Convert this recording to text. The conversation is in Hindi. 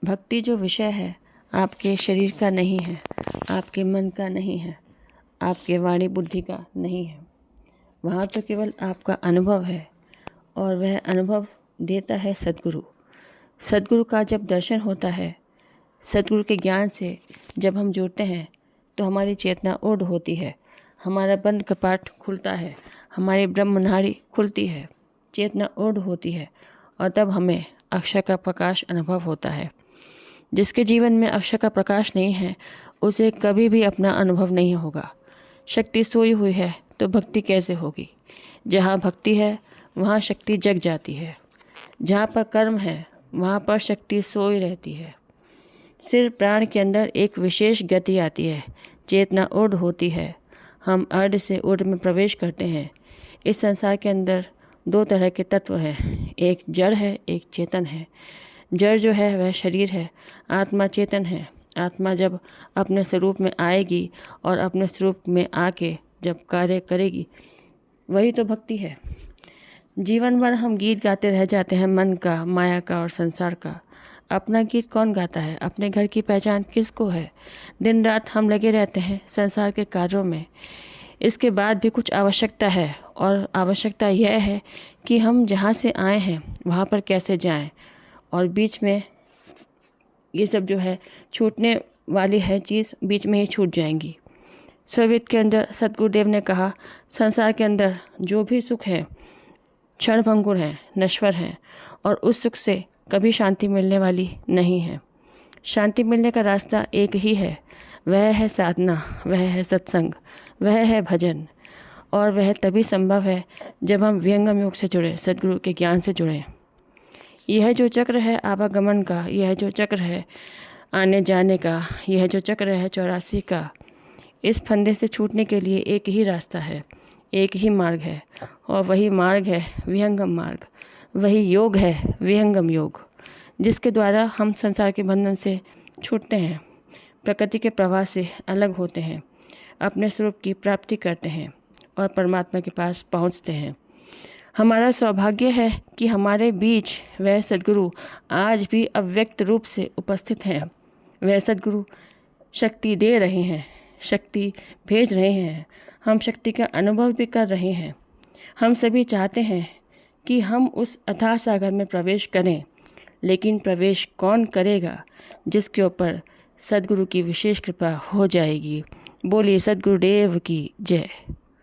भक्ति जो विषय है आपके शरीर का नहीं है, आपके मन का नहीं है, आपके वाणी बुद्धि का नहीं है। वहाँ तो केवल आपका अनुभव है और वह अनुभव देता है सद्गुरु। सद्गुरु का जब दर्शन होता है, सद्गुरु के ज्ञान से जब हम जुड़ते हैं तो हमारी चेतना ऊर्ध्व होती है, हमारा बंद कपाट खुलता है, हमारी ब्रह्मनाड़ी खुलती है, चेतना ऊर्ध्व होती है और तब हमें अक्षर का प्रकाश अनुभव होता है। जिसके जीवन में अक्षर का प्रकाश नहीं है उसे कभी भी अपना अनुभव नहीं होगा। शक्ति सोई हुई है तो भक्ति कैसे होगी? जहाँ भक्ति है वहाँ शक्ति जग जाती है। जहाँ पर कर्म है वहाँ पर शक्ति सोई रहती है। सिर प्राण के अंदर एक विशेष गति आती है, चेतना ऊर्ध्व होती है, हम अर्ध से ऊर्ध्व में प्रवेश करते हैं। इस संसार के अंदर दो तरह के तत्व हैं, एक जड़ है, एक चेतन है। जड़ जो है वह शरीर है, आत्मा चेतन है। आत्मा जब अपने स्वरूप में आएगी और अपने स्वरूप में आके जब कार्य करेगी, वही तो भक्ति है। जीवन भर हम गीत गाते रह जाते हैं, मन का, माया का और संसार का। अपना गीत कौन गाता है? अपने घर की पहचान किसको है? दिन रात हम लगे रहते हैं संसार के कार्यों में। इसके बाद भी कुछ आवश्यकता है और आवश्यकता यह है कि हम जहाँ से आए हैं वहाँ पर कैसे जाएं, और बीच में ये सब जो है छूटने वाली है चीज़ बीच में ही छूट जाएंगी। स्ववेद के अंदर सतगुरुदेव ने कहा, संसार के अंदर जो भी सुख है क्षणभंगुर है, नश्वर है और उस सुख से कभी शांति मिलने वाली नहीं है। शांति मिलने का रास्ता एक ही है, वह है साधना, वह है सत्संग, वह है भजन। और वह तभी संभव है जब हम विहंगम योग से जुड़े, सद्गुरु के ज्ञान से जुड़ें। यह जो चक्र है आवागमन का, यह जो चक्र है आने जाने का, यह जो चक्र है 84 का, इस फंदे से छूटने के लिए एक ही रास्ता है, एक ही मार्ग है और वही मार्ग है विहंगम मार्ग। वही योग है विहंगम योग, जिसके द्वारा हम संसार के बंधन से छूटते हैं, प्रकृति के प्रवाह से अलग होते हैं, अपने स्वरूप की प्राप्ति करते हैं और परमात्मा के पास पहुंचते हैं। हमारा सौभाग्य है कि हमारे बीच वह सद्गुरु आज भी अव्यक्त रूप से उपस्थित हैं। वह सद्गुरु शक्ति दे रहे हैं, शक्ति भेज रहे हैं, हम शक्ति का अनुभव भी कर रहे हैं। हम सभी चाहते हैं कि हम उस अथाह सागर में प्रवेश करें, लेकिन प्रवेश कौन करेगा? जिसके ऊपर सद्गुरु की विशेष कृपा हो जाएगी। बोलिए सद्गुरुदेव की जय।